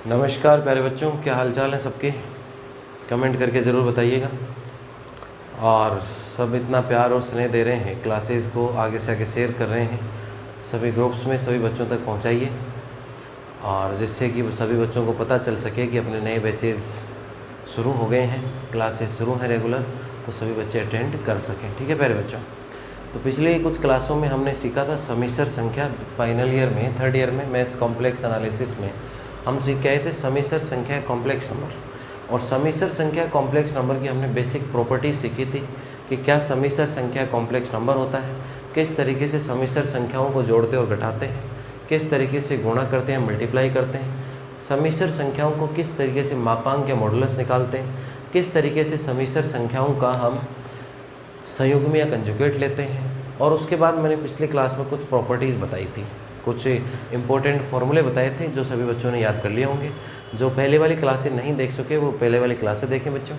नमस्कार प्यारे बच्चों, क्या हाल चाल है सबके। कमेंट करके ज़रूर बताइएगा। और सब इतना प्यार और स्नेह दे रहे हैं, क्लासेस को आगे से आगे शेयर कर रहे हैं, सभी ग्रुप्स में सभी बच्चों तक पहुंचाइए, और जिससे कि सभी बच्चों को पता चल सके कि अपने नए बैचेस शुरू हो गए हैं, क्लासेस शुरू हैं रेगुलर, तो सभी बच्चे अटेंड कर सकें। ठीक है प्यारे बच्चों। तो पिछले कुछ क्लासों में हमने सीखा था समिश्र संख्या। फाइनल ईयर में, थर्ड ईयर में मैथ्स कॉम्प्लेक्स एनालिसिस में हम सीख के आए थे समिश्र संख्या कॉम्प्लेक्स नंबर। और समिश्र संख्या कॉम्प्लेक्स नंबर की हमने बेसिक प्रॉपर्टीज सीखी थी कि क्या समिश्र संख्या कॉम्प्लेक्स नंबर होता है, किस तरीके से समिश्र संख्याओं को जोड़ते और घटाते हैं, किस तरीके से गुणा करते हैं, मल्टीप्लाई करते हैं, समिश्र संख्याओं को किस तरीके से मापांक या मॉडुलस निकालते हैं, किस तरीके से समिश्र संख्याओं का हम संयुग्म या कंजुगेट लेते हैं। और उसके बाद मैंने पिछले क्लास में कुछ प्रॉपर्टीज़ बताई थी, कुछ इंपॉर्टेंट फॉर्मूले बताए थे जो सभी बच्चों ने याद कर लिए होंगे। जो पहले वाली क्लासें नहीं देख चुके वो पहले वाली क्लासें देखें बच्चों।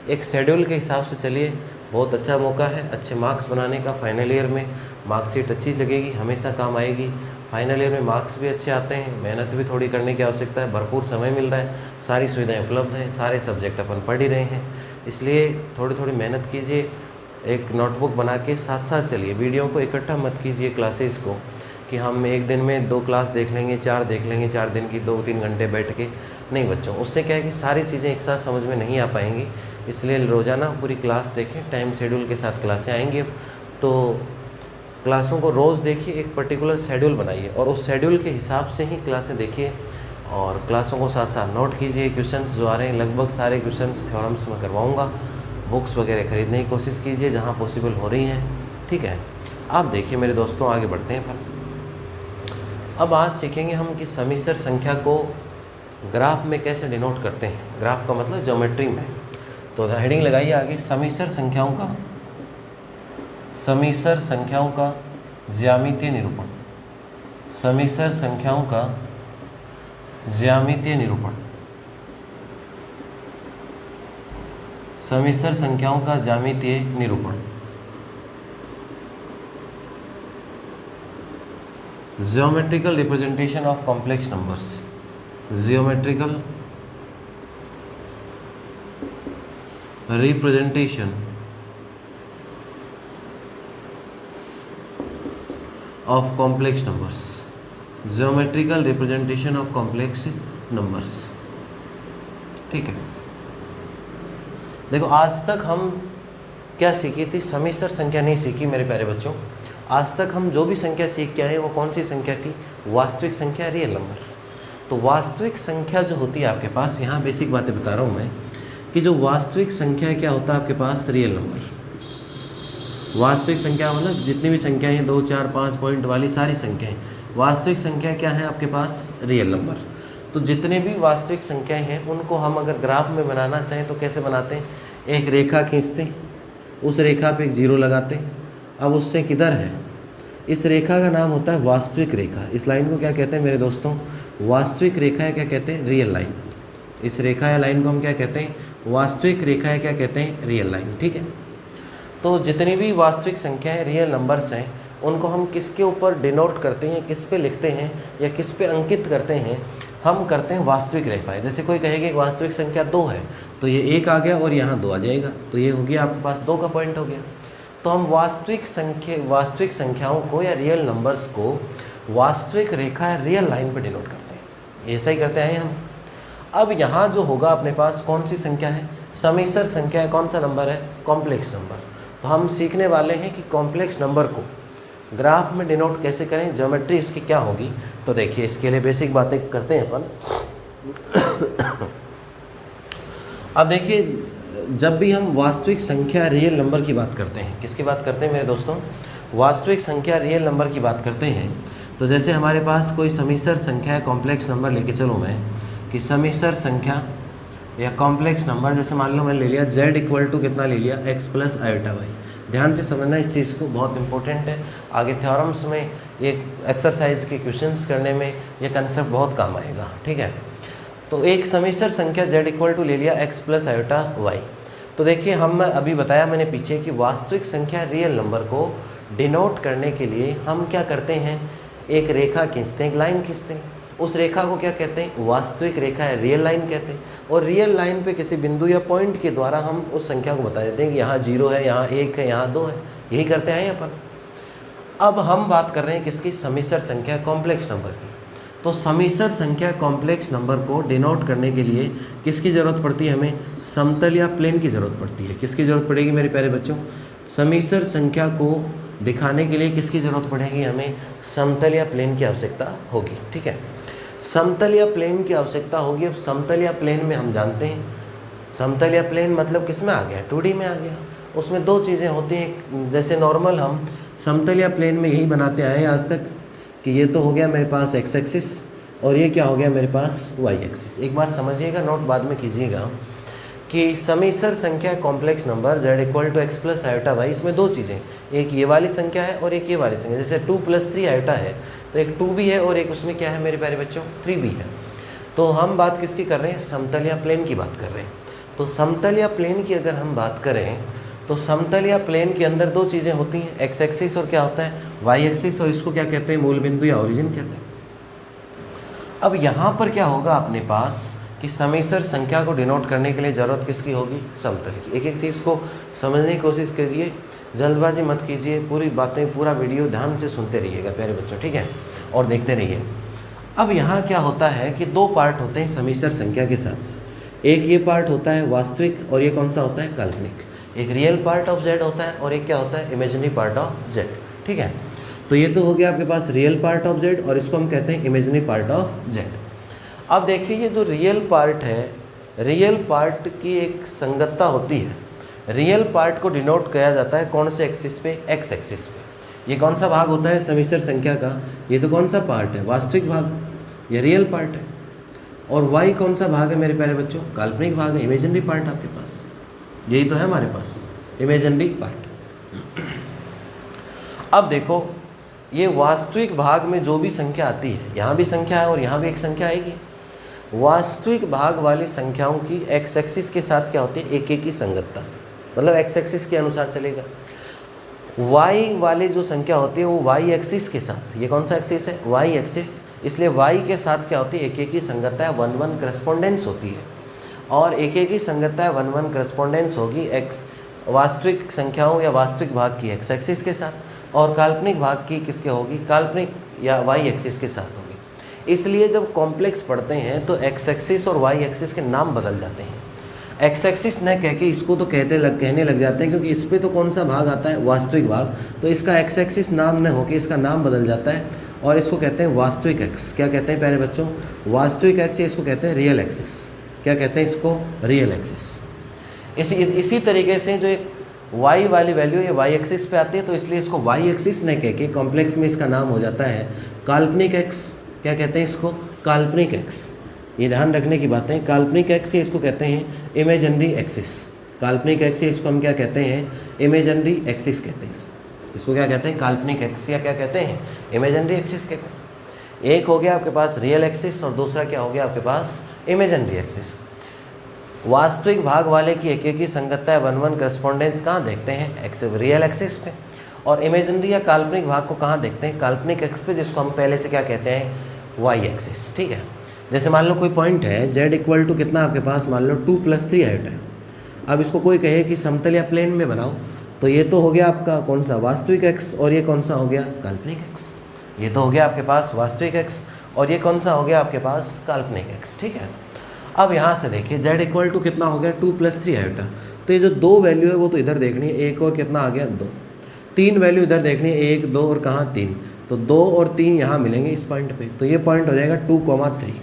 एक शेड्यूल के हिसाब से चलिए, बहुत अच्छा मौका है अच्छे मार्क्स बनाने का। फाइनल ईयर में मार्कशीट अच्छी लगेगी, हमेशा काम आएगी। फाइनल ईयर में मार्क्स भी अच्छे आते हैं, मेहनत भी थोड़ी करने की आवश्यकता है, भरपूर समय मिल रहा है, सारी सुविधाएँ उपलब्ध हैं, सारे सब्जेक्ट अपन पढ़ ही रहे हैं, इसलिए थोड़ी थोड़ी मेहनत कीजिए। एक नोटबुक बना के साथ साथ चलिए, वीडियो को इकट्ठा मत कीजिए क्लासेस को कि हम एक दिन में 2 क्लास देख लेंगे, 4 देख लेंगे, 4 दिन की 2-3 घंटे बैठ के। नहीं बच्चों, उससे क्या है कि सारी चीज़ें एक साथ समझ में नहीं आ पाएंगी, इसलिए रोज़ाना पूरी क्लास देखें। टाइम शेड्यूल के साथ क्लासें आएंगी अब, तो क्लासों को रोज़ देखिए, एक पर्टिकुलर शेड्यूल बनाइए और उस शेड्यूल के हिसाब से ही क्लासें देखिए। और क्लासों को साथ साथ नोट कीजिए। क्वेश्चंस जो आ रहे हैं लगभग सारे क्वेश्चंस थ्योरम्स में करवाऊँगा। बुक्स वगैरह ख़रीदने की कोशिश कीजिए जहाँ पॉसिबल हो रही हैं। ठीक है, आप देखिए मेरे दोस्तों, आगे बढ़ते हैं फिर। अब आज सीखेंगे हम कि समिश्र संख्या को ग्राफ में कैसे डिनोट करते हैं। ग्राफ का मतलब ज्योमेट्री में। तो हेडिंग लगाइए आगे, समिश्र संख्याओं का ज्यामितीय निरूपण। समिश्र संख्याओं का ज्यामितीय निरूपण। समिश्र संख्याओं का ज्यामितीय निरूपण। Geometrical representation of complex numbers. Geometrical representation of complex numbers. Geometrical representation of complex numbers. ठीक है, देखो आज तक हम क्या सीखी थी, समिश्र संख्या नहीं सीखी मेरे प्यारे बच्चों। आज तक हम जो भी संख्या सीख के आए वो कौन सी संख्या थी, वास्तविक संख्या, रियल नंबर। तो वास्तविक संख्या जो होती है आपके पास, यहाँ बेसिक बातें बता रहा हूँ मैं कि जो वास्तविक संख्या क्या होता है आपके पास, रियल नंबर। वास्तविक संख्या मतलब जितनी भी संख्याएं हैं, 2, 4, 5 पॉइंट वाली सारी संख्याएं। वास्तविक संख्या क्या है आपके पास, रियल नंबर। तो जितने भी वास्तविक संख्याएं हैं उनको हम अगर ग्राफ में बनाना चाहें तो कैसे बनाते हैं, एक रेखा खींचते हैं, उस रेखा पे एक जीरो लगाते हैं। अब उससे किधर है, इस रेखा का नाम होता है वास्तविक रेखा। इस लाइन को क्या कहते हैं मेरे दोस्तों, वास्तविक रेखा है, क्या कहते हैं, रियल लाइन। इस रेखा या लाइन को हम क्या कहते हैं, वास्तविक रेखा है, क्या कहते हैं, रियल लाइन। ठीक है, तो जितनी भी वास्तविक संख्याएं रियल नंबर्स हैं उनको हम किसके ऊपर डिनोट करते हैं, किस पे लिखते हैं या किस पे अंकित करते हैं, हम करते हैं वास्तविक रेखाएं। जैसे कोई कहेगा कि वास्तविक संख्या 2 है, तो ये 1 आ गया और यहाँ 2 आ जाएगा, तो ये हो गया आपके पास 2 का पॉइंट हो गया। तो हम वास्तविक संख्याओं को या रियल नंबर्स को वास्तविक रेखा या रियल लाइन पे डिनोट करते हैं। ऐसा ही करते हैं हम। अब यहाँ जो होगा अपने पास कौन सी संख्या है, समिश्र संख्या है। कौन सा नंबर है, कॉम्प्लेक्स नंबर। तो हम सीखने वाले हैं कि कॉम्प्लेक्स नंबर को ग्राफ में डिनोट कैसे करें, ज्योमेट्री इसकी क्या होगी। तो देखिए इसके लिए बेसिक बातें करते हैं अपन। अब देखिए, जब भी हम वास्तविक संख्या रियल नंबर की बात करते हैं, किसकी बात करते हैं मेरे दोस्तों, वास्तविक संख्या रियल नंबर की बात करते हैं। तो जैसे हमारे पास कोई समिश्र संख्या है, कॉम्प्लेक्स नंबर लेके चलो मैं, कि समिश्र संख्या या कॉम्प्लेक्स नंबर, जैसे मान लो मैंने ले लिया z इक्वल टू कितना ले लिया, x प्लस आयोटा वाई। ध्यान से समझना इस चीज़ को, बहुत इंपॉर्टेंट है। आगे थ्योरम्स में, एक एक्सरसाइज के क्वेश्चंस करने में ये कंसेप्ट बहुत काम आएगा। ठीक है, तो एक समिश्र संख्या z इक्वल टू ले लिया x प्लस आयोटा वाई। तो देखिए हम अभी बताया मैंने पीछे कि वास्तविक संख्या रियल नंबर को डिनोट करने के लिए हम क्या करते हैं, एक रेखा खींचते हैं, एक लाइन खींचते हैं। उस रेखा को क्या कहते हैं, वास्तविक रेखा है, रियल लाइन कहते हैं। और रियल लाइन पे किसी बिंदु या पॉइंट के द्वारा हम उस संख्या को बता देते हैं कि यहाँ 0 है, यहाँ 1 है, यहाँ 2 है, यही करते हैं अपन। अब हम बात कर रहे हैं किसकी, समिश्र संख्या कॉम्प्लेक्स नंबर की। तो समिश्र संख्या कॉम्प्लेक्स नंबर को डिनोट करने के लिए किसकी ज़रूरत पड़ती है, हमें समतल या प्लेन की ज़रूरत पड़ती है। किसकी ज़रूरत पड़ेगी मेरे प्यारे बच्चों, समिश्र संख्या को दिखाने के लिए किसकी ज़रूरत पड़ेगी, हमें समतल या प्लेन की आवश्यकता होगी। ठीक है, समतल या प्लेन की आवश्यकता होगी। अब समतल या प्लेन में हम जानते हैं, समतल या प्लेन मतलब किस में आ गया, 2D में आ गया। उसमें दो चीज़ें होती हैं, जैसे नॉर्मल हम समतल या प्लेन में यही बनाते आए हैं आज तक कि ये तो हो गया मेरे पास x एक्सिस और ये क्या हो गया मेरे पास y एक्सिस। एक बार समझिएगा, नोट बाद में कीजिएगा कि समिश्र संख्या complex number z equal to x plus iota y, इसमें दो चीज़ें, एक ये वाली संख्या है और एक ये वाली संख्या। जैसे 2 + 3 आयोटा है तो एक 2 भी है और एक उसमें क्या है मेरे प्यारे बच्चों, 3 भी है। तो हम बात किसकी कर रहे हैं, समतल या प्लेन की बात कर रहे हैं। तो समतल या प्लेन की अगर हम बात करें तो समतल या प्लेन के अंदर दो चीज़ें होती हैं, एक्स एक्सिस और क्या होता है, वाई एक्सिस, और इसको क्या कहते हैं, मूल बिंदु या ओरिजिन कहते हैं। अब यहाँ पर क्या होगा अपने पास कि समिश्र संख्या को डिनोट करने के लिए ज़रूरत किसकी होगी, समतल की। एक एक चीज़ को समझने की कोशिश कीजिए, जल्दबाजी मत कीजिए, पूरी बातें पूरा वीडियो ध्यान से सुनते रहिएगा प्यारे बच्चों, ठीक है, और देखते रहिए। अब यहाँ क्या होता है कि दो पार्ट होते हैं समिश्र संख्या के साथ, एक ये पार्ट होता है वास्तविक और ये कौन सा होता है, काल्पनिक। एक रियल पार्ट ऑफ z होता है और एक क्या होता है, इमेजिनरी पार्ट ऑफ z। ठीक है, तो ये तो हो गया आपके पास रियल पार्ट ऑफ z और इसको हम कहते हैं इमेजिनरी पार्ट ऑफ z। अब देखिए ये जो रियल पार्ट है, रियल पार्ट की एक संगतता होती है। रियल पार्ट को डिनोट किया जाता है कौन से एक्सिस पे, x एक्सिस पे। ये कौन सा भाग होता है समिश्र संख्या का, ये तो कौन सा पार्ट है, वास्तविक भाग, ये रियल पार्ट है। और y कौन सा भाग है मेरे प्यारे बच्चों, काल्पनिक भाग है, इमेजिनरी पार्ट आपके पास, यही तो है हमारे पास इमेजिनरी पार्ट। अब देखो ये वास्तविक भाग में जो भी संख्या आती है, यहाँ भी संख्या है और यहाँ भी एक संख्या आएगी। वास्तविक भाग वाली संख्याओं की एक्स एक्सिस के साथ क्या होती है, एक एक की संगतता, मतलब एक्स एक्सिस के अनुसार चलेगा। वाई वाली जो संख्या होती है वो वाई एक्सिस के साथ, ये कौन सा एक्सिस है, वाई एक्सिस, इसलिए वाई के साथ क्या होती है, एक एक की संगतता है, 1-1 करस्पॉन्डेंस होती है। और एक एक ही संगतता है, 1-1 करस्पॉन्डेंस होगी एक्स वास्तविक संख्याओं या वास्तविक भाग की एक्स एक्सिस के साथ, और काल्पनिक भाग की किसके होगी, काल्पनिक या वाई एक्सिस के साथ होगी। इसलिए जब कॉम्प्लेक्स पढ़ते हैं तो एक्स एक्सिस और वाई एक्सिस के नाम बदल जाते हैं। एक्स एक्सिस न कह के इसको तो कहने लग जाते हैं, क्योंकि इस पर तो कौन सा भाग आता है, वास्तविक भाग, तो इसका एक्स एक्सिस नाम न होकर इसका नाम बदल जाता है और इसको कहते हैं वास्तविक एक्स। क्या कहते हैं प्यारे बच्चों, वास्तविक एक्स, या इसको कहते हैं रियल एक्सिस। क्या कहते हैं इसको, रियल एक्सिस। इसी तरीके से जो एक y वाली वैल्यू ये y एक्सिस पे आती है, तो इसलिए इसको y एक्सिस न कह के कॉम्प्लेक्स में इसका नाम हो जाता है काल्पनिक x। क्या कहते हैं इसको, काल्पनिक x। ये ध्यान रखने की बात है, काल्पनिक x, इसको कहते हैं इमेजिनरी एक्सिस। काल्पनिक x, इसको हम क्या कहते हैं, इमेजिनरी एक्सिस कहते हैं। इसको क्या कहते हैं, काल्पनिक x, या क्या कहते हैं, इमेजिनरी एक्सिस कहते हैं। एक हो गया आपके पास रियल एक्सिस और दूसरा क्या हो गया आपके पास, इमेजिनरी एक्सिस। वास्तविक भाग वाले की एक एक की संगतता है, 1-1 करस्पॉन्डेंस कहाँ देखते हैं, एक्स रियल एक्सिस पे, और इमेजिनरी या काल्पनिक भाग को कहाँ देखते हैं, काल्पनिक एक्स पे, जिसको हम पहले से क्या कहते हैं, वाई एक्सिस। ठीक है, जैसे मान लो कोई पॉइंट है z इक्वल टू कितना आपके पास, मान लो 2 + 3 आयोटा है। अब इसको कोई कहे कि समतल या प्लेन में बनाओ, तो ये तो हो गया आपका कौन सा, वास्तविक एक्स, और ये कौन सा हो गया, काल्पनिक एक्स। ये तो हो गया आपके पास वास्तविक एक्स और ये कौन सा हो गया आपके पास, काल्पनिक एक्स। ठीक है, अब यहाँ से देखिए z इक्वल टू कितना हो गया, 2 + 3 आयोटा। तो ये जो दो वैल्यू है वो तो इधर देखनी है, एक और कितना आ गया, 2। 3 वैल्यू इधर देखनी है, 1, 2 और कहाँ 3, तो 2 और 3 यहाँ मिलेंगे इस पॉइंट पे, तो ये पॉइंट हो जाएगा 2,3।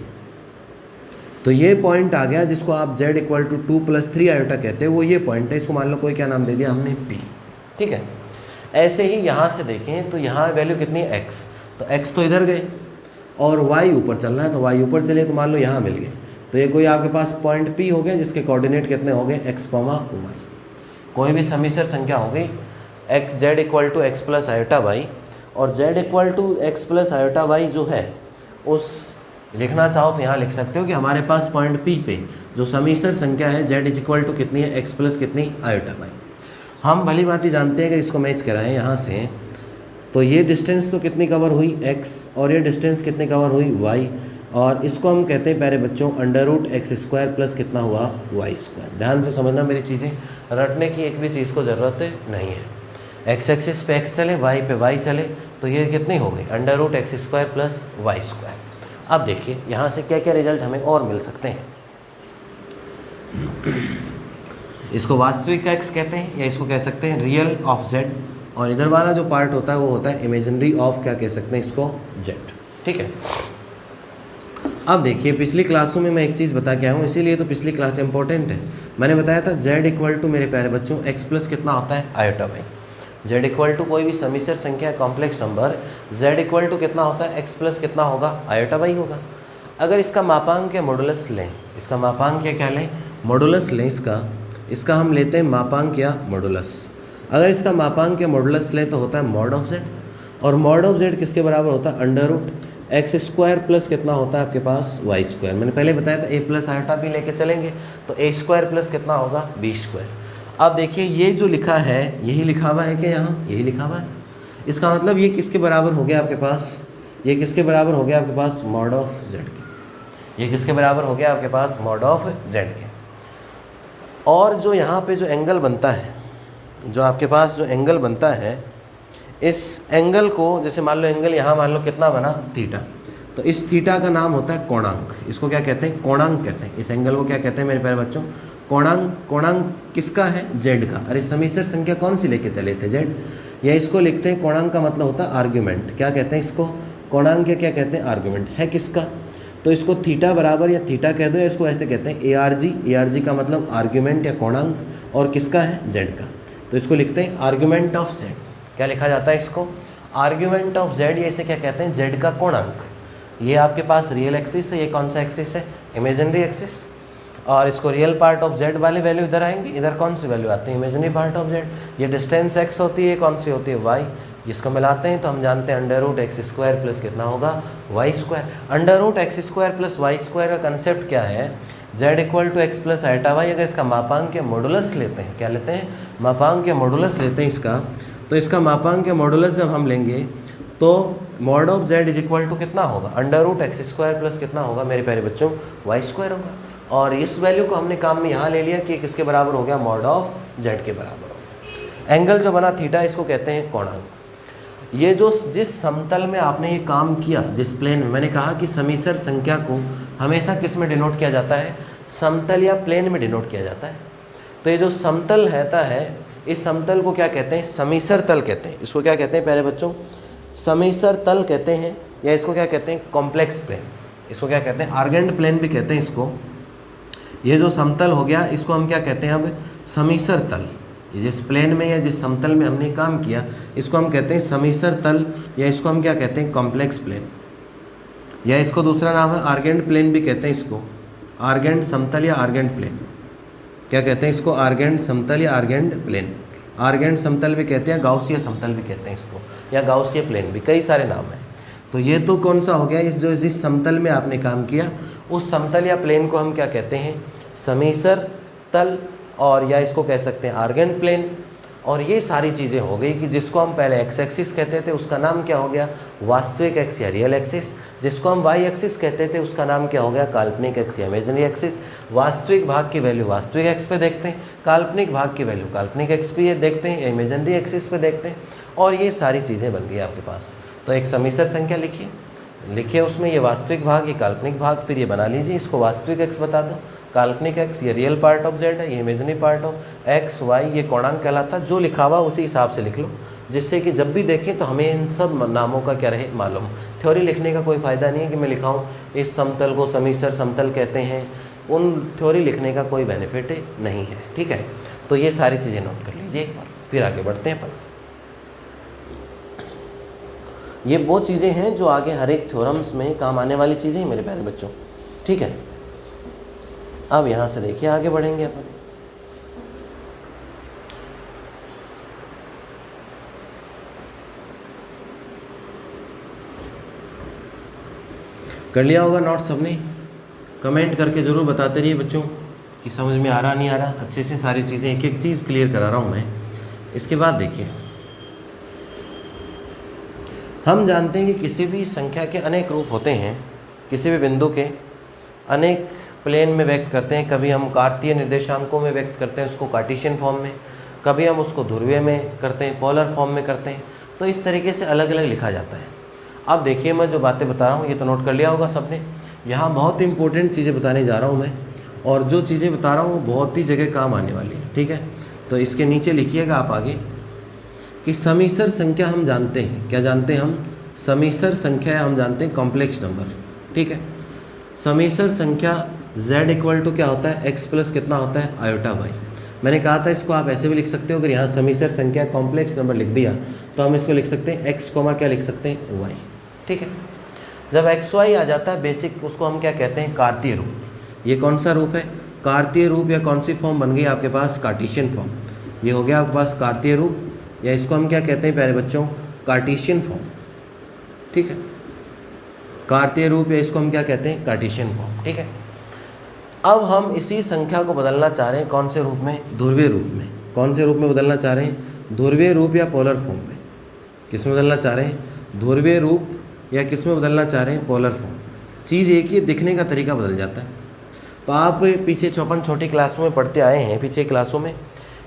तो ये पॉइंट आ गया जिसको आप z इक्वल टू 2 + 3 आयोटा कहते हैं, वो ये पॉइंट है। इसको मान लो कोई क्या नाम दे दिया हमने, p। ठीक है, ऐसे ही यहाँ से देखें तो यहाँ वैल्यू कितनी है, x, तो x तो इधर गए और y ऊपर चलना है, तो y ऊपर चले, तो मान लो यहाँ मिल गए, तो ये कोई आपके पास पॉइंट P हो गया जिसके कोऑर्डिनेट कितने हो गए, x, y। कोई भी समिश्र संख्या हो गई x z equal to x plus iota y, और z equal to x plus iota y जो है उस लिखना चाहो तो यहाँ लिख सकते हो कि हमारे पास पॉइंट P पे जो समिश्र संख्या है z इक्वल टू कितनी है, x प्लस कितनी, आयोटा वाई। हम भली भांति जानते हैं कि इसको मैच कराएं यहाँ से, तो ये डिस्टेंस तो कितनी कवर हुई, x, और ये डिस्टेंस कितनी कवर हुई, y। और इसको हम कहते हैं प्यारे बच्चों under root x square plus कितना हुआ वाई स्क्वायर। ध्यान से समझना मेरी चीज़ें, रटने की एक भी चीज़ को ज़रूरत नहीं है। एक्स एक्सिस पे एक्स चले, वाई पे वाई चले, तो ये कितनी हो गई under root x square plus y square. अब देखिए यहाँ से क्या क्या रिजल्ट हमें और मिल सकते हैं। इसको वास्तविक एक्स कहते हैं या इसको कह सकते हैं रियल ऑफ जेड, और इधर वाला जो पार्ट होता है वो होता है इमेजिनरी ऑफ क्या कह सकते हैं इसको जेड। ठीक है, अब देखिए पिछली क्लासों में मैं एक चीज़ बता के आया हूँ, इसीलिए तो पिछली क्लास इंपॉर्टेंट है। मैंने बताया था जेड इक्वल टू मेरे प्यारे बच्चों एक्स प्लस कितना होता है iota y. Z equal to कोई भी समिश्र संख्या complex number, z equal to कितना होता है एक्स प्लस कितना होगा आयोटा वाई होगा। अगर इसका मापांक या मॉडुलस लें, इसका मापांक या क्या लें मॉडुलस लें, इसका हम लेते हैं मापांक या मॉडुलस। अगर इसका मापांक या मॉडुलस लें तो होता है मॉड ऑफ जेड, और मॉड ऑफ जेड किसके बराबर होता है under root x square plus कितना होता है आपके पास वाई स्क्वायर। मैंने पहले बताया था ए प्लस आयोटा भी लेके चलेंगे तो ए स्क्वायर प्लस कितना होगा बी स्क्वायर। अब देखिए ये जो लिखा है यही लिखा हुआ है क्या, यहाँ यही लिखा हुआ है। इसका मतलब ये किसके बराबर हो गया आपके पास, ये किसके बराबर हो गया आपके पास मॉड ऑफ जेड के। ये किसके बराबर हो गया आपके पास मॉड ऑफ जेड के। और जो यहाँ पे जो एंगल बनता है, जो आपके पास जो एंगल बनता है, इस एंगल को जैसे मान लो एंगल यहाँ मान लो कितना बना थीटा, तो इस थीटा का नाम होता है कोणांक। इसको क्या कहते हैं कोणांक कहते हैं। इस एंगल को क्या कहते हैं मेरे प्यारे बच्चों कोणांक। कोणांक किसका है जेड का। अरे समिश्र संख्या कौन सी लेके चले थे जेड, या इसको लिखते हैं कोणांक का मतलब होता है आर्ग्यूमेंट। क्या कहते हैं इसको कोणांक या क्या कहते हैं आर्ग्यूमेंट है किसका। तो इसको थीटा बराबर या थीटा कह दो, या इसको ऐसे कहते हैं ए आर जी का मतलब आर्ग्यूमेंट या कोणांक, और किसका है जेड का। तो इसको लिखते हैं आर्ग्यूमेंट ऑफ जेड। क्या लिखा जाता है इसको आर्ग्यूमेंट ऑफ जेड, या इसे क्या कहते हैं जेड का कोणांक। ये आपके पास रियल एक्सिस है, ये कौन सा एक्सिस है इमेजिनरी एक्सिस, और इसको रियल पार्ट ऑफ जेड वाले वैल्यू इधर आएंगे, इधर कौन सी वैल्यू आती है इमेजिनरी पार्ट ऑफ जेड। ये डिस्टेंस एक्स होती है, कौन सी होती है वाई। जिसको मिलाते हैं तो हम जानते हैं under root x square plus कितना होगा y square. Under root x square plus y square का कंसेप्ट क्या है, z equal to x plus iota y. अगर इसका मापांक या मॉडुलस लेते हैं, क्या लेते हैं मापांक या मॉडुलस लेते हैं इसका, तो इसका मापांक या मॉडुलस जब हम लेंगे तो mod of z is equal to कितना होगा under root x square plus कितना होगा मेरे प्यारे बच्चों वाई स्क्वायर होगा। और इस वैल्यू को हमने काम में यहाँ ले लिया कि किसके बराबर हो गया मॉड ऑफ जेड के बराबर हो गया। एंगल जो बना थीटा इसको कहते हैं कोणांक। ये जो जिस समतल में आपने ये काम किया, जिस प्लेन में, मैंने कहा कि समिश्र संख्या को हमेशा किस में डिनोट किया जाता है समतल या प्लेन में डिनोट किया जाता है। तो ये जो समतल रहता है इस समतल को क्या कहते हैं समिश्र तल कहते हैं। इसको क्या कहते हैं प्यारे बच्चों समिश्र तल कहते हैं, या इसको क्या कहते हैं कॉम्प्लेक्स प्लेन। इसको क्या कहते हैं आर्गेंट प्लेन भी कहते हैं इसको। ये जो समतल हो गया इसको हम क्या कहते हैं अब समिश्र तल। ये जिस प्लेन में या जिस समतल में हमने काम किया इसको हम कहते हैं समिश्र तल, या इसको हम क्या कहते हैं कॉम्प्लेक्स प्लेन, या इसको दूसरा नाम है आर्गेंट प्लेन भी कहते हैं इसको। आर्गेंट समतल या आर्गेंट प्लेन क्या कहते हैं इसको आर्गेंट समतल या आर्गेंट प्लेन। आर्गेंट समतल भी कहते हैं, गाउसीय समतल भी कहते हैं इसको, या गाउसीय प्लेन भी, कई सारे नाम हैं। तो ये तो कौन सा हो गया इस जिस समतल में आपने काम किया उस समतल या प्लेन को हम क्या कहते हैं समिश्र तल, और या इसको कह सकते हैं आर्गेंट प्लेन। और ये सारी चीज़ें हो गई कि जिसको हम पहले एक्स एक्सिस कहते थे उसका नाम क्या हो गया वास्तविक एक्स या रियल एक्सिस। जिसको हम वाई एक्सिस कहते थे उसका नाम क्या हो गया काल्पनिक एक्स या इमेजिनरी एक्सिस। वास्तविक भाग की वैल्यू वास्तविक एक्स पे देखते हैं, काल्पनिक भाग की वैल्यू काल्पनिक एक्स पे देखते हैं, या इमेजिनरी एक्सिस पे देखते हैं। और ये सारी चीज़ें बन गई आपके पास। तो एक समिश्र संख्या लिखिए उसमें ये वास्तविक भाग ये काल्पनिक भाग, फिर ये बना लीजिए इसको वास्तविक एक्स बता दो, काल्पनिक एक्स ये रियल पार्ट ऑफ जेड है, ये imaginary part of x y, ये कोणांक कहलाता। जो लिखा हुआ उसी हिसाब से लिख लो, जिससे कि जब भी देखें तो हमें इन सब नामों का क्या रहे मालूम। थ्योरी लिखने का कोई फ़ायदा नहीं है कि मैं लिखाऊँ इस समतल को समिश्र समतल कहते हैं, उन थ्योरी लिखने का कोई बेनिफिट नहीं है। ठीक है, तो ये सारी चीज़ें नोट कर लीजिए एक बार, फिर आगे बढ़ते हैं अपन। ये वो चीज़ें हैं जो आगे हर एक थ्योरम्स में काम आने वाली चीज़ें हैं मेरे प्यारे बच्चों। ठीक है, अब यहाँ से देखिए आगे बढ़ेंगे अपन। कर लिया होगा नोट सबने, कमेंट करके ज़रूर बताते रहिए बच्चों कि समझ में आ रहा नहीं आ रहा। अच्छे से सारी चीज़ें एक एक चीज़ क्लियर करा रहा हूँ मैं। इसके बाद देखिए हम जानते हैं कि किसी भी संख्या के अनेक रूप होते हैं, किसी भी बिंदु के अनेक प्लेन में व्यक्त करते हैं। कभी हम कार्तीय निर्देशांकों में व्यक्त करते हैं उसको कार्टेशियन फॉर्म में, कभी हम उसको ध्रुवीय में करते हैं, पोलर फॉर्म में करते हैं। तो इस तरीके से अलग अलग लिखा जाता है। अब देखिए मैं जो बातें बता रहा हूँ ये तो नोट कर लिया होगा सबने। यहाँ बहुत इंपॉर्टेंट चीज़ें बताने जा रहा हूँ मैं, और जो चीज़ें बता रहा हूँ वो बहुत ही जगह काम आने वाली है, ठीक है। तो इसके नीचे लिखिएगा आप आगे कि समीसर संख्या हम जानते हैं, क्या जानते हैं हम, समीसर संख्या हम जानते हैं कॉम्प्लेक्स नंबर, ठीक है। समीसर संख्या z इक्वल टू क्या होता है, x प्लस कितना होता है, आयोटा y। मैंने कहा था इसको आप ऐसे भी लिख सकते हो, अगर यहाँ समीसर संख्या कॉम्प्लेक्स नंबर लिख दिया तो हम इसको लिख सकते हैं x कोमा क्या लिख सकते हैं, y, ठीक है। जब एक्स वाई आ जाता है बेसिक, उसको हम क्या कहते हैं, कार्तीय रूप। ये कौन सा रूप है, कार्तीय रूप, या कौन सी फॉर्म बन गई आपके पास, कार्टेशियन फॉर्म। ये हो गया आपके पास कार्तीय रूप, या इसको हम क्या कहते हैं प्यारे बच्चों, कार्टेशियन फॉर्म, ठीक है। कार्तीय रूप, या इसको हम क्या कहते हैं, कार्टेशियन फॉर्म, ठीक है। अब हम इसी संख्या को बदलना चाह रहे हैं कौन से रूप में, ध्रुवीय रूप में। कौन से रूप में बदलना चाह रहे हैं, ध्रुवीय रूप या पोलर फॉर्म में। किस में बदलना चाह रहे हैं, ध्रुवीय रूप या किस में बदलना चाह रहे हैं, पोलर फॉर्म। चीज़ एक ही, दिखने का तरीका बदल जाता है। तो आप पीछे चौपन छोटी क्लासों में पढ़ते आए हैं, पीछे क्लासों में,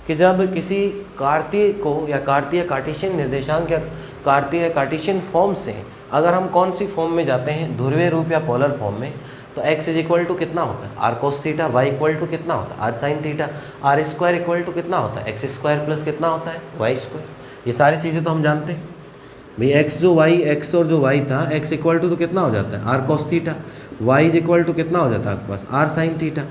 कि जब किसी कार्तीय को या कार्तीय कार्टेशियन निर्देशांक या कार्तीय कार्टेशियन फॉर्म से अगर हम कौन सी फॉर्म में जाते हैं, ध्रुवीय रूप या पोलर फॉर्म में, तो x इज इक्वल टू कितना होता है, r cos theta, y equal to कितना होता है, r sine theta, r square equal to कितना होता है, एक्स स्क्वायर प्लस कितना होता है, वाई स्क्वायर। ये सारी चीज़ें तो हम जानते हैं भाई। x जो y, x और जो y था, x इक्वल टू तो कितना हो जाता है, r cos theta, y is equal to कितना हो जाता है आपके पास, आर साइन थीटा।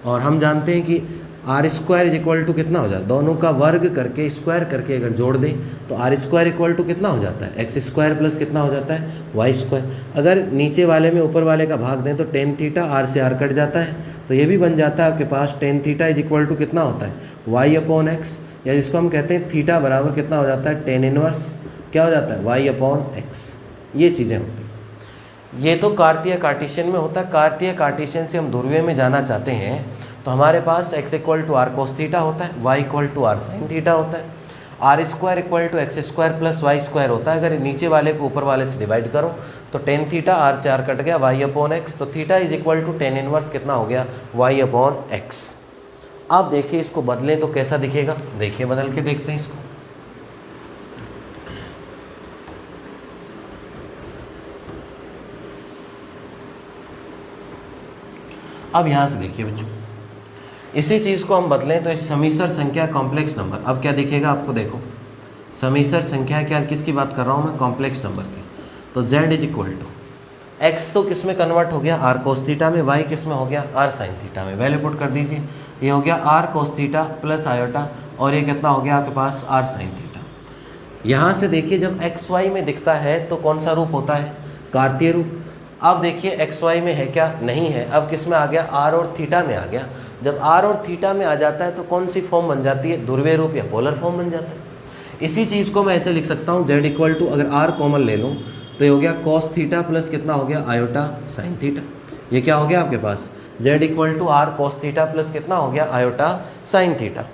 और हम जानते हैं कि r square is equal to कितना हो जाता है, दोनों का वर्ग करके स्क्वायर करके अगर जोड़ दें तो आर स्क्वायर इक्वल टू कितना हो जाता है, एक्स स्क्वायर प्लस कितना हो जाता है, वाई स्क्वायर। अगर नीचे वाले में ऊपर वाले का भाग दें तो टेन थीटा, आर से आर कट जाता है, तो ये भी बन जाता है आपके पास tan theta is equal to कितना होता है, वाई अपॉन एक्स, या जिसको हम कहते हैं थीटा बराबर कितना हो जाता है, टेन इनवर्स क्या हो जाता है, वाई अपॉन एक्स। ये चीज़ें होती हैं। ये तो कार्तीय कार्टेशियन में होता है। कार्तीय कार्टेशियन से हम ध्रुवीय में जाना चाहते हैं तो हमारे पास x equal to r cos theta होता है, y equal to r sine theta होता है, r square equal to x square plus y square होता है। अगर नीचे वाले को ऊपर वाले से डिवाइड करो तो टेन थीटा, आर से आर कट गया, y अपॉन एक्स, तो theta is equal to tan inverse कितना हो गया, y अपॉन एक्स। अब देखिए इसको बदलें तो कैसा दिखेगा, देखिए बदल के देखते हैं इसको। अब यहाँ से देखिए बच्चों, इसी चीज़ को हम बदलें तो इस समीसर संख्या कॉम्प्लेक्स नंबर, अब क्या दिखेगा आपको, देखो समीसर संख्या क्या, किसकी बात कर रहा हूँ मैं, कॉम्प्लेक्स नंबर की। तो z is equal to x तो किस में कन्वर्ट हो गया, आर कोस थीटा में, y किस में हो गया, आर साइन थीटा में। वैल्यू पुट कर दीजिए, ये हो गया r cos theta plus iota, और ये कितना हो गया आपके पास, आर साइन थीटा। यहाँ से देखिए जब एक्स वाई में दिखता है तो कौन सा रूप होता है, कार्तीय रूप। अब देखिए एक्स वाई में है क्या, नहीं है। अब किस में आ गया, आर और थीटा में आ गया। जब आर और थीटा में आ जाता है तो कौन सी फॉर्म बन जाती है, ध्रुवीय रूप या पोलर फॉर्म बन जाता है। इसी चीज़ को मैं ऐसे लिख सकता हूँ, z इक्वल टू, अगर आर कॉमन ले लूँ तो ये हो गया कॉस थीटा प्लस कितना हो गया, आयोटा साइन थीटा। ये क्या हो गया आपके पास, z equal to r cos theta plus कितना हो गया, आयोटा साइन थीटा।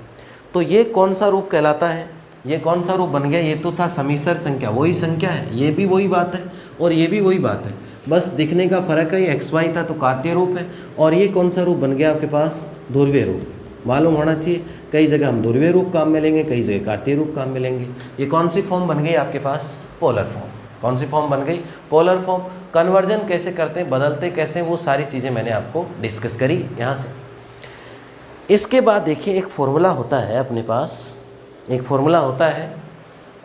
तो ये कौन सा रूप कहलाता है, ये कौन सा रूप बन गया, ये तो था समीसर संख्या, वही संख्या है, ये भी वही बात है और ये भी वही बात है, बस दिखने का फ़र्क है। ये एक्स वाई था तो कार्तीय रूप है, और ये कौन सा रूप बन गया आपके पास, ध्रुवीय रूप। मालूम होना चाहिए, कई जगह हम ध्रुवीय रूप काम में लेंगे, कई जगह कार्तीय रूप काम में लेंगे। ये कौन सी फॉर्म बन गई आपके पास, पोलर फॉर्म। कौन सी फॉर्म बन गई, पोलर फॉर्म। कन्वर्जन कैसे करते हैं, बदलते कैसे, वो सारी चीज़ें मैंने आपको डिस्कस करी यहाँ से। इसके बाद देखिए एक फॉर्मूला होता है अपने पास, एक फॉर्मूला होता है,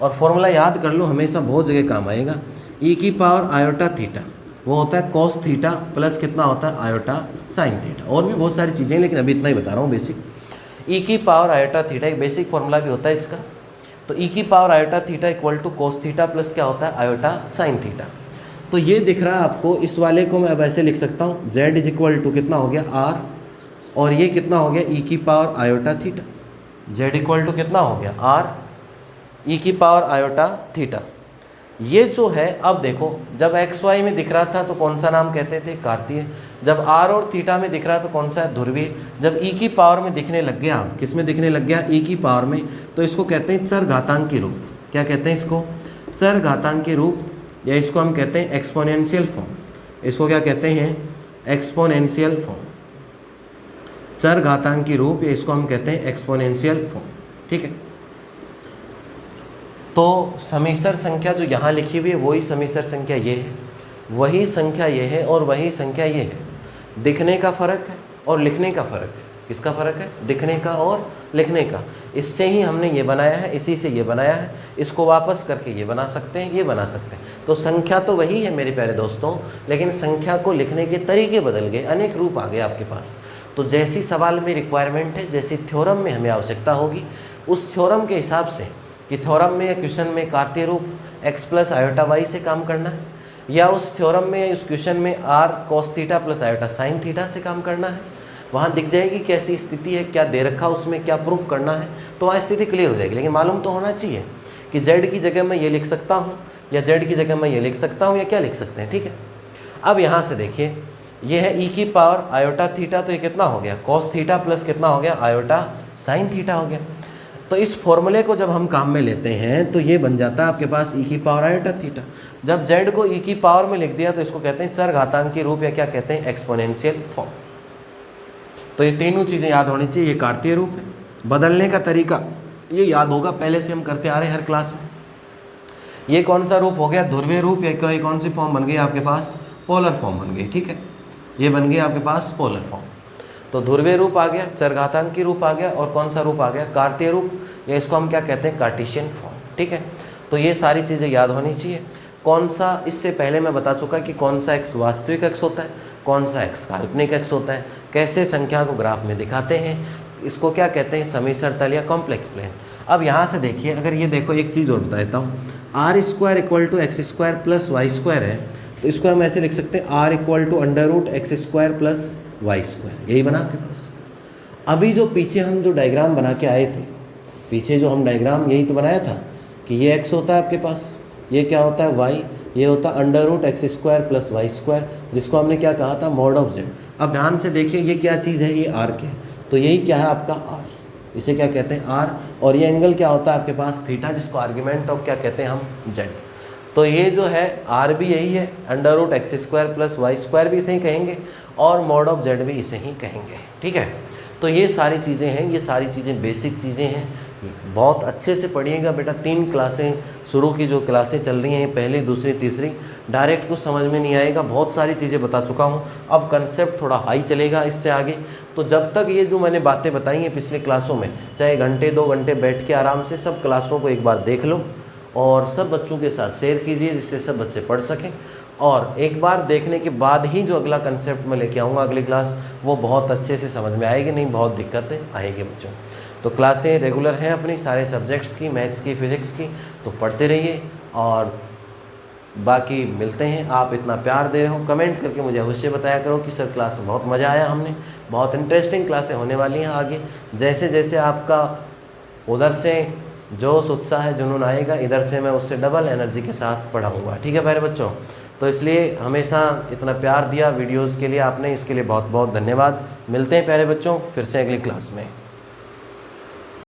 और फॉर्मूला याद कर लो, हमेशा बहुत जगह काम आएगा। ई की पावर आयोटा थीटा, वो होता है कॉस थीटा प्लस कितना होता है, आयोटा साइन थीटा। और भी बहुत सारी चीज़ें, लेकिन अभी इतना ही बता रहा हूँ बेसिक। ई की पावर आयोटा थीटा एक बेसिक फॉर्मूला भी होता है इसका। तो ई की power iota theta equal to cos theta plus क्या होता है, आयोटा साइन थीटा। तो ये दिख रहा है आपको, इस वाले को मैं अब ऐसे लिख सकता हूँ, z इज इक्वल टू कितना हो गया, आर, और ये कितना हो गया, ई की power iota theta. z equal to कितना हो गया, आर, ई की पावर आयोटा थीटा। ये जो है, अब देखो जब एक्स वाई में दिख रहा था तो कौन सा नाम कहते थे, कार्तीय। जब आर और थीटा में दिख रहा तो कौन सा है, ध्रुवीय। जब ई की पावर में दिखने लग गया, किस में दिखने लग गया, ई की पावर में, तो इसको कहते हैं चर घातांकी रूप। क्या कहते हैं इसको, चर घातांकी रूप, या इसको हम कहते हैं एक्सपोनेंशियल फॉर्म। इसको क्या कहते हैं, एक्सपोनेंशियल फॉर्म, चर घातांकी रूप, या इसको हम कहते हैं एक्सपोनेंशियल फॉर्म, ठीक है। तो समीसर संख्या जो यहाँ लिखी हुई है वही समीसर संख्या ये है, वही संख्या ये है और वही संख्या ये है। दिखने का फ़र्क है और लिखने का फ़र्क है। किसका फ़र्क है, दिखने का और लिखने का। इससे ही हमने ये बनाया है, इसी से ये बनाया है, इसको वापस करके ये बना सकते हैं, ये बना सकते हैं। तो संख्या तो वही है मेरे प्यारे दोस्तों, लेकिन संख्या को लिखने के तरीके बदल गए, अनेक रूप आ गए आपके पास। तो जैसी सवाल में रिक्वायरमेंट है, जैसी थ्योरम में हमें आवश्यकता होगी, उस थ्योरम के हिसाब से कि थ्योरम में या क्वेश्चन में कार्तीय रूप x प्लस आयोटा वाई से काम करना है, या उस थ्योरम में या उस क्वेश्चन में r cos theta plus iota sine theta से काम करना है। वहाँ दिख जाएगी कैसी स्थिति है, क्या दे रखा उसमें, क्या प्रूफ करना है, तो वहाँ स्थिति क्लियर हो जाएगी। लेकिन मालूम तो होना चाहिए कि z की जगह मैं ये लिख सकता हूँ, या z की जगह मैं ये लिख सकता हूँ, या क्या लिख सकते हैं, ठीक है। अब यहाँ से देखिए, ये है e की पावर आयोटा थीटा, तो ये कितना हो गया, cos थीटा प्लस कितना हो गया, आयोटा साइन थीटा हो गया। तो इस फॉर्मूले को जब हम काम में लेते हैं तो ये बन जाता है आपके पास e की पावर आयोटा थीटा। जब z को e की पावर में लिख दिया तो इसको कहते हैं चर घातांकी रूप, या क्या कहते हैं, एक्सपोनेंशियल फॉर्म। तो ये तीनों चीज़ें याद होनी चाहिए। ये कार्तीय रूप है, बदलने का तरीका ये याद होगा, पहले से हम करते आ रहे हैं हर क्लास में। ये कौन सा रूप हो गया, ध्रुवीय रूप, या ये कौन सी फॉर्म बन गई आपके पास, पोलर फॉर्म बन गई, ठीक है। ये बन गई आपके पास पोलर फॉर्म। तो ध्रुवीय रूप आ गया, चरघातांकी रूप आ गया, और कौन सा रूप आ गया, कार्तीय रूप, या इसको हम क्या कहते हैं, कार्टेशियन फॉर्म, ठीक है। तो ये सारी चीज़ें याद होनी चाहिए। कौन सा, इससे पहले मैं बता चुका कि कौन सा x वास्तविक x होता है, कौन सा x काल्पनिक x होता है, कैसे संख्या को ग्राफ में दिखाते हैं, इसको क्या कहते हैं, समीसर तल या कॉम्प्लेक्स प्लेन। अब यहाँ से देखिए, अगर ये देखो एक चीज़ और बता देता हूँ, r square equal to x square plus y square है, तो इसको हम ऐसे लिख सकते हैं, r equal to under root x square plus y square. यही बना आपके पास। अभी जो पीछे हम जो डायग्राम बना के आए थे, पीछे जो हम डायग्राम यही तो बनाया था कि ये x होता है आपके पास, ये क्या होता है y, ये होता है under root x square plus y square, जिसको हमने क्या कहा था, मॉड ऑफ z। अब ध्यान से देखिए, ये क्या चीज़ है, ये r के, तो यही क्या है आपका r, इसे क्या कहते हैं r, और ये एंगल क्या होता है आपके पास, थीटा, जिसको आर्ग्यूमेंट ऑफ क्या कहते हैं हम, z। तो ये जो है r भी यही है, under root x square plus y square भी इसे ही कहेंगे, और मॉड ऑफ z भी इसे ही कहेंगे, ठीक है। तो ये सारी चीज़ें हैं, ये सारी चीज़ें बेसिक चीज़ें हैं, बहुत अच्छे से पढ़िएगा बेटा। 3 क्लासें शुरू की जो क्लासें चल रही हैं, पहली, दूसरी, तीसरी, डायरेक्ट कुछ समझ में नहीं आएगा, बहुत सारी चीज़ें बता चुका हूँ। अब कंसेप्ट थोड़ा हाई चलेगा इससे आगे। तो जब तक ये जो मैंने बातें बताई हैं पिछले क्लासों में, चाहे घंटे 2 घंटे बैठ के आराम से सब क्लासों को एक बार देख लो, और सब बच्चों के साथ शेयर कीजिए, जिससे सब बच्चे पढ़ सकें। और एक बार देखने के बाद ही जो अगला कंसेप्ट मैं लेके आऊँगा अगली क्लास, वो बहुत अच्छे से समझ में आएगी, नहीं बहुत दिक्कतें आएगी बच्चों। तो क्लासें रेगुलर हैं अपनी, सारे सब्जेक्ट्स की, मैथ्स की, फिज़िक्स की, तो पढ़ते रहिए। और बाकी मिलते हैं। आप इतना प्यार दे रहे हो, कमेंट करके मुझे अवश्य बताया करो कि सर क्लास में बहुत मज़ा आया, हमने बहुत इंटरेस्टिंग क्लासें होने वाली हैं आगे। जैसे जैसे आपका उधर से जोश, उत्साह, जुनून आएगा, इधर से मैं उससे डबल एनर्जी के साथ पढ़ाऊँगा, ठीक है प्यारे बच्चों। तो इसलिए हमेशा इतना प्यार दिया वीडियोज़ के लिए आपने, इसके लिए बहुत बहुत धन्यवाद। मिलते हैं प्यारे बच्चों फिर से अगली क्लास में।